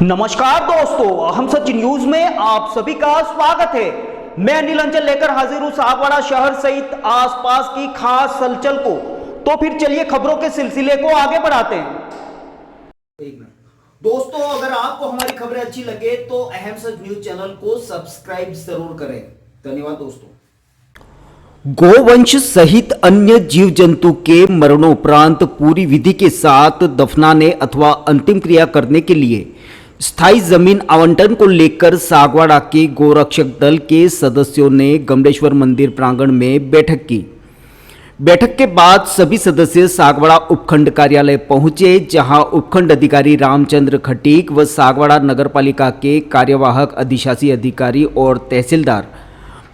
नमस्कार दोस्तों, हम सच न्यूज में आप सभी का स्वागत है। मैं अनिल अंचल लेकर हाजिर हूं सागवाड़ा शहर सहित आसपास की खास हलचल को। तो फिर चलिए खबरों के सिलसिले को आगे बढ़ाते हैं। दोस्तों, अगर आपको हमारी खबरें अच्छी लगे तो अहम सच न्यूज चैनल को सब्सक्राइब जरूर करें। धन्यवाद दोस्तों। गोवंश सहित अन्य जीव जंतु के मरणोपरांत पूरी विधि के साथ दफनाने अथवा अंतिम क्रिया करने के लिए स्थायी जमीन आवंटन को लेकर सागवाड़ा के गोरक्षक दल के सदस्यों ने गमलेश्वर मंदिर प्रांगण में बैठक की। बैठक के बाद सभी सदस्य सागवाड़ा उपखंड कार्यालय पहुंचे, जहां उपखंड अधिकारी रामचंद्र खटीक व सागवाड़ा नगरपालिका के कार्यवाहक अधिशासी अधिकारी और तहसीलदार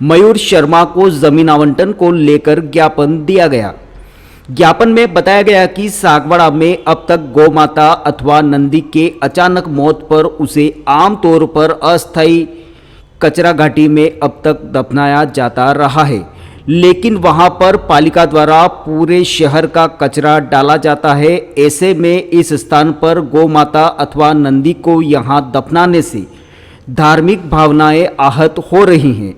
मयूर शर्मा को जमीन आवंटन को लेकर ज्ञापन दिया गया। ज्ञापन में बताया गया कि सागवाड़ा में अब तक गौमाता अथवा नंदी के अचानक मौत पर उसे आमतौर पर अस्थायी कचरा घाटी में अब तक दफनाया जाता रहा है, लेकिन वहां पर पालिका द्वारा पूरे शहर का कचरा डाला जाता है। ऐसे में इस स्थान पर गौमाता अथवा नंदी को यहां दफनाने से धार्मिक भावनाएं आहत हो रही हैं।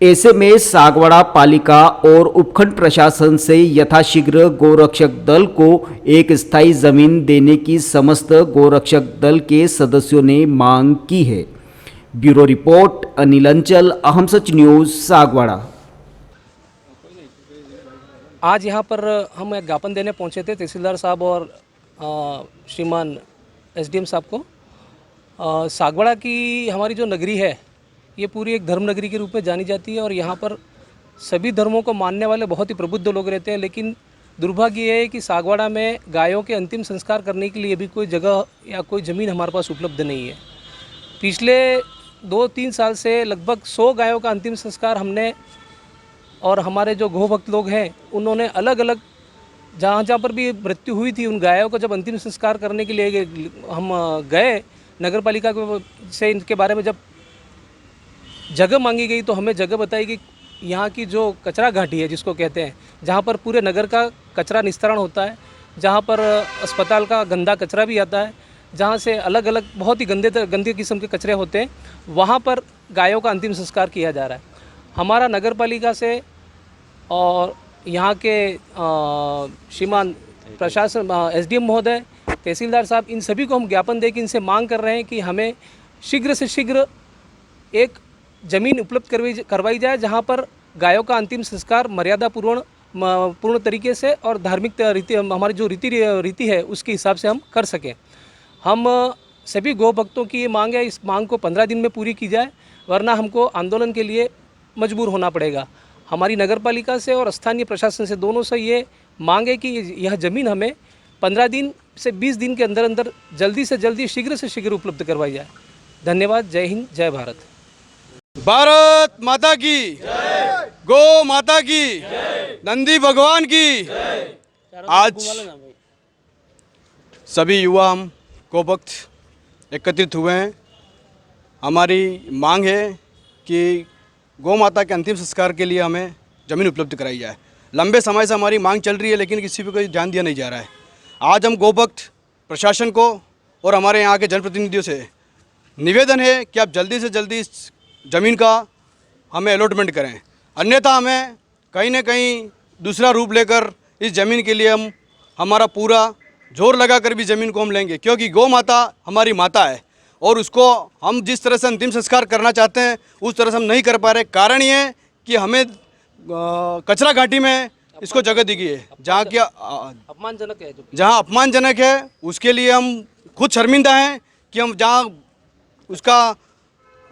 ऐसे में सागवाड़ा पालिका और उपखंड प्रशासन से यथाशीघ्र गोरक्षक दल को एक स्थायी जमीन देने की समस्त गोरक्षक दल के सदस्यों ने मांग की है। ब्यूरो रिपोर्ट, अनिल अंचल, अहम सच न्यूज, सागवाड़ा। आज यहाँ पर हम एक ज्ञापन देने पहुँचे थे तहसीलदार साहब और श्रीमान एसडीएम साहब को। सागवाड़ा की हमारी जो नगरी है ये पूरी एक धर्म नगरी के रूप में जानी जाती है और यहाँ पर सभी धर्मों को मानने वाले बहुत ही प्रबुद्ध लोग रहते हैं, लेकिन दुर्भाग्य ये है कि सागवाड़ा में गायों के अंतिम संस्कार करने के लिए भी कोई जगह या कोई ज़मीन हमारे पास उपलब्ध नहीं है। पिछले 2-3 साल से लगभग 100 गायों का अंतिम संस्कार हमने और हमारे जो गोभक्त लोग हैं उन्होंने अलग अलग जहाँ पर भी मृत्यु हुई थी उन गायों को जब अंतिम संस्कार करने के लिए हम गए नगर पालिका से इनके बारे में जब जगह मांगी गई तो हमें जगह बताई कि यहाँ की जो कचरा घाटी है जिसको कहते हैं, जहाँ पर पूरे नगर का कचरा निस्तारण होता है, जहाँ पर अस्पताल का गंदा कचरा भी आता है, जहाँ से अलग अलग बहुत ही गंदे किस्म के कचरे होते हैं, वहाँ पर गायों का अंतिम संस्कार किया जा रहा है। हमारा नगर पालिका से और यहाँ के श्रीमान प्रशासन एसडीएम महोदय, तहसीलदार साहब, इन सभी को हम ज्ञापन दे के इनसे मांग कर रहे हैं कि हमें शीघ्र से शीघ्र एक ज़मीन उपलब्ध करवाई जाए जहाँ पर गायों का अंतिम संस्कार मर्यादा पूर्ण तरीके से और धार्मिक रीति हमारी जो रीति है उसके हिसाब से हम कर सकें। हम सभी गौ भक्तों की ये मांग है, इस मांग को 15 दिन में पूरी की जाए, वरना हमको आंदोलन के लिए मजबूर होना पड़ेगा। हमारी नगर पालिका से और स्थानीय प्रशासन से दोनों से ये मांग है कि यह ज़मीन हमें 15 दिन से 20 दिन के अंदर अंदर जल्दी से जल्दी शीघ्र से शीघ्र उपलब्ध करवाई जाए। धन्यवाद। जय हिंद, जय भारत। भारत माता की, गौ माता की, नंदी भगवान की। आज सभी युवा हम गौ भक्त एकत्रित हुए हैं। हमारी मांग है कि गौ माता के अंतिम संस्कार के लिए हमें ज़मीन उपलब्ध कराई जाए। लंबे समय से हमारी मांग चल रही है, लेकिन किसी पे कोई ध्यान दिया नहीं जा रहा है। आज हम गौ भक्त प्रशासन को और हमारे यहाँ के जनप्रतिनिधियों से निवेदन है कि आप जल्दी से जल्दी ज़मीन का हमें अलॉटमेंट करें, अन्यथा हमें कहीं ना कहीं दूसरा रूप लेकर इस ज़मीन के लिए हमारा पूरा जोर लगाकर भी ज़मीन को हम लेंगे, क्योंकि गौ माता हमारी माता है और उसको हम जिस तरह से अंतिम संस्कार करना चाहते हैं उस तरह से हम नहीं कर पा रहे। कारण ये है कि हमें कचरा घाटी में इसको जगह दी गई है जहाँ की अपमानजनक है, जहाँ अपमानजनक है। उसके लिए हम खुद शर्मिंदा हैं कि हम जहाँ उसका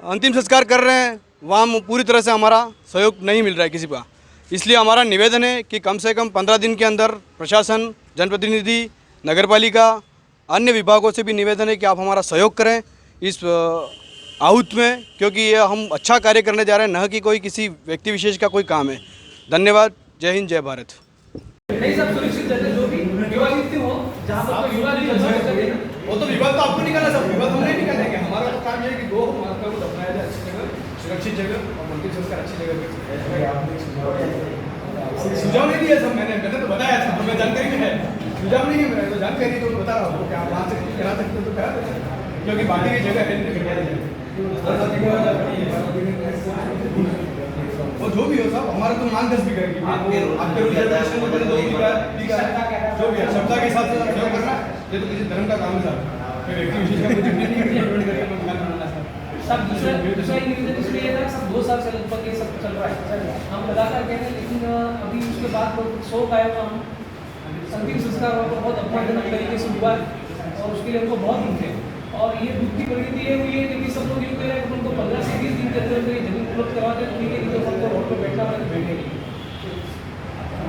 अंतिम संस्कार कर रहे हैं वहाँ पूरी तरह से हमारा सहयोग नहीं मिल रहा है किसी का। इसलिए हमारा निवेदन है कि कम से कम 15 दिन के अंदर प्रशासन, जनप्रतिनिधि, नगरपालिका, अन्य विभागों से भी निवेदन है कि आप हमारा सहयोग करें इस आहूत में, क्योंकि ये हम अच्छा कार्य करने जा रहे हैं, न कि कोई किसी व्यक्ति विशेष का कोई काम है। धन्यवाद। जय हिंद, जय भारत। वो तो विवाद तो आपको निकालना, सब विवाद हम नहीं निकालेंगे। हमारा तो काम ये है कि गौ माता को दफनाया जाए अच्छी जगह, सुरक्षित जगह और अंतिम संस्कार अच्छी जगह पे। सुझाव नहीं दिया सब, मैंने तो बताया था, हमें जानकारी में है। सुझाव नहीं है, मैं तो जानकारी तो बता रहा हूँ कि आप वहाँ से करा सकते हो तो करा सकते हैं। क्योंकि बाकी की जगह है नहीं वो जो भी हो साहब हमारा तो मांग 10 बीघा की आपके रिजर्वेशन में 2 बीघा जो भी है क्षमता के हिसाब से सहयोग करना ये तो किसी धर्म का काम है साहब कोई व्यक्ति विशेष का मुझे नहीं डिपेंड करके मकान बनाना सब दूसरा निवेदन इसलिए था सब 2 साल से लगभग ये सब चल रहा है हम लगातार कह रहे हैं लेकिन अभी उसके बाद शोक आया हुआ हम अंतिम संस्कार को बहुत अपमानजनक तरीके से हुआ और उसके लिए उनको बहुत दुख है और ये दुख की प्रवृत्ति है हुई है क्योंकि सब लोग ये कह रहे हैं कि उनको 15 से 20 दिन के अंदर ये जमीन उपलब्ध करवा दें ठीक है कि तो हमको रोड पर बैठना पड़े बैठे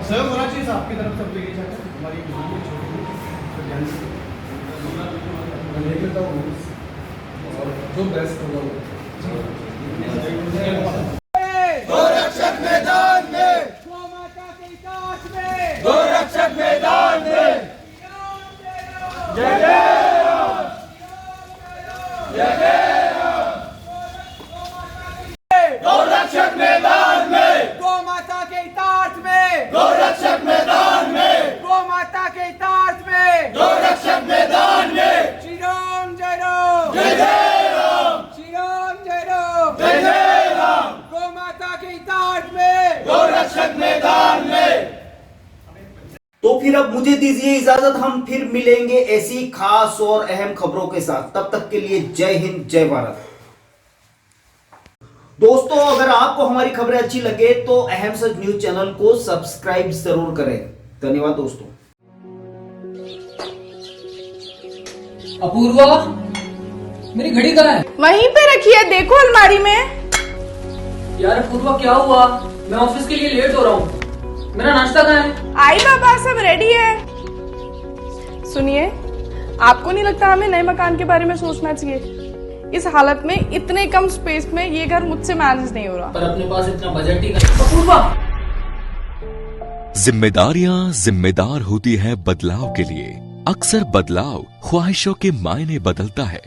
सहयोग होना चाहिए साहब आपकी तरफ सब देखिए चाहते हैं हमारी छोटी ध्यान से मैं लेकर था और जो बेस्ट होगा गोरक्षक मैदान में, गौ माता के काज में, गोरक्षक मैदान में, जय जय राम, जय जय राम, गोरक्षक मैदान में, गौ माता के ताज में, गोरक्षक मैदान में, गौ माता के ताज में, गोरक्षक मैदान में, श्री राम जय राम, जय जय राम, श्री राम जय राम, जय जय राम, गौ माता के ताज में, गोरक्षक मैदान में। तो फिर अब मुझे दीजिए इजाजत, हम फिर मिलेंगे ऐसी खास और अहम खबरों के साथ। तब तक के लिए जय हिंद, जय भारत। दोस्तों अगर आपको हमारी खबरें अच्छी लगे तो अहम सच न्यूज चैनल को सब्सक्राइब जरूर करें। धन्यवाद दोस्तों। अपूर्वा, मेरी घड़ी कहाँ है? वहीं पे रखी है, देखो अलमारी में। यार अपूर्वा क्या हुआ? मैं ऑफिस के लिए लेट हो रहा हूँ। मेरा नाश्ता कहाँ है? आई बाबा, सब रेडी है। सुनिए, आपको नहीं लगता हमें नए मकान के बारे में सोचना चाहिए? इस हालत में इतने कम स्पेस में ये घर मुझसे मैनेज नहीं हो रहा। पर अपने पास इतना बजट ही नहीं। अपूर्वा, जिम्मेदारियां जिम्मेदार होती है बदलाव के लिए। अक्सर बदलाव ख्वाहिशों के मायने बदलता है।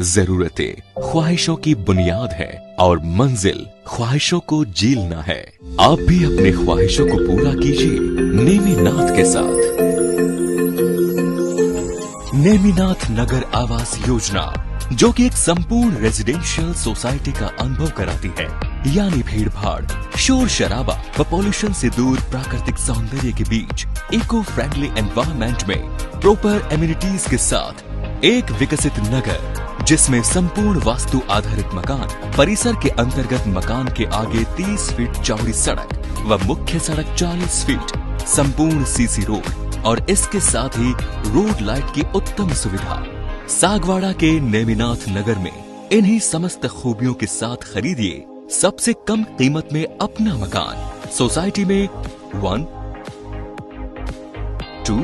जरूरतें ख्वाहिशों की बुनियाद है और मंजिल ख्वाहिशों को जीलना है। आप भी अपने ख्वाहिशों को पूरा कीजिए नेमीनाथ के साथ। नेमीनाथ नगर आवास योजना, जो कि एक संपूर्ण रेजिडेंशियल सोसाइटी का अनुभव कराती है, यानी भीड़ भाड़, शोर शराबा व पॉल्यूशन से दूर प्राकृतिक सौंदर्य के बीच इको फ्रेंडली एनवायरनमेंट में प्रॉपर एमिनिटीज के साथ एक विकसित नगर, जिसमें संपूर्ण वास्तु आधारित मकान, परिसर के अंतर्गत मकान के आगे 30 फीट चौड़ी सड़क व मुख्य सड़क 40 फीट, संपूर्ण सीसी रोड और इसके साथ ही रोड लाइट की उत्तम सुविधा। सागवाड़ा के नेमिनाथ नगर में इन्हीं समस्त खूबियों के साथ खरीदिए सबसे कम कीमत में अपना मकान। सोसाइटी में 1, 2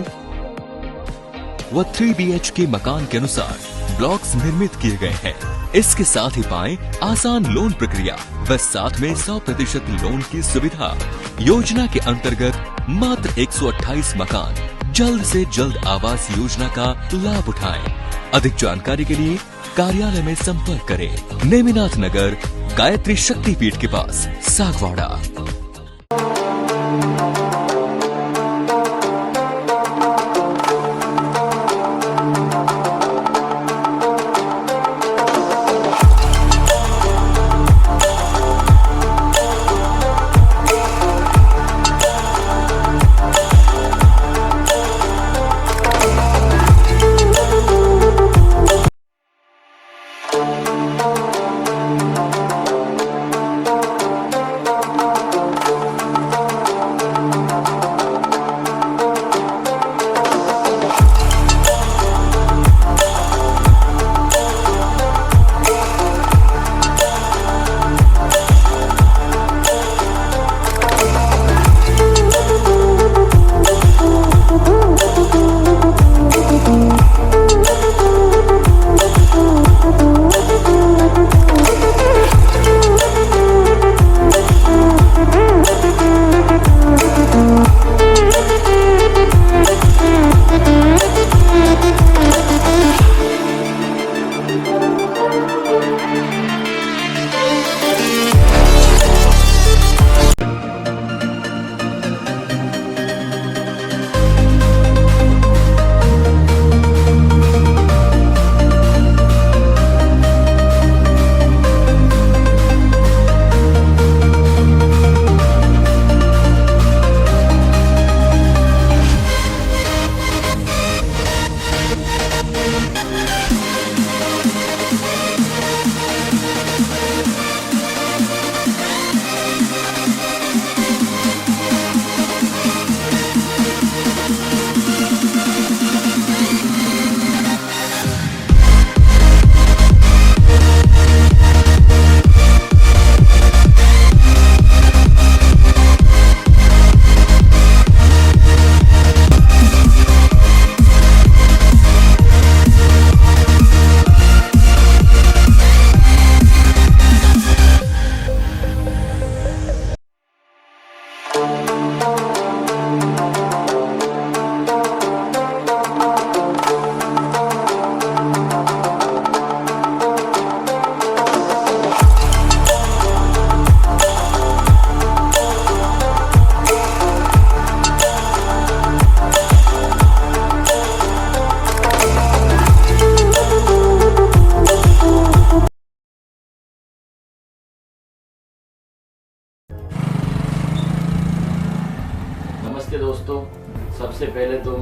व 3 BHK मकान के अनुसार ब्लॉक्स निर्मित किए गए हैं। इसके साथ ही पाएं आसान लोन प्रक्रिया व साथ में 100% लोन की सुविधा। योजना के अंतर्गत मात्र 128 मकान जल्द से जल्द आवास योजना का लाभ उठाएं। अधिक जानकारी के लिए कार्यालय में संपर्क करें। नेमिनाथ नगर, गायत्री शक्तिपीठ के पास, सागवाड़ा।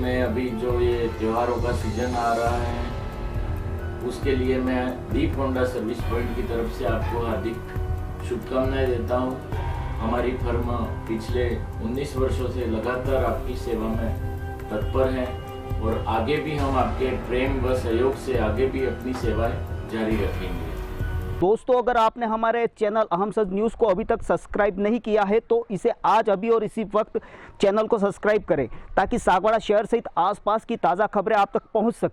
में अभी जो ये त्योहारों का सीजन आ रहा है उसके लिए मैं दीप होंडा सर्विस पॉइंट की तरफ से आपको हार्दिक शुभकामनाएं देता हूँ। हमारी फर्म पिछले 19 वर्षों से लगातार आपकी सेवा में तत्पर है और आगे भी हम आपके प्रेम व सहयोग से आगे भी अपनी सेवाएं जारी रखेंगे। दोस्तों, अगर आपने हमारे चैनल अहम सच न्यूज़ को अभी तक सब्सक्राइब नहीं किया है तो इसे आज अभी और इसी वक्त चैनल को सब्सक्राइब करें ताकि सागवाड़ा शहर सहित आसपास की ताज़ा खबरें आप तक पहुंच सकें।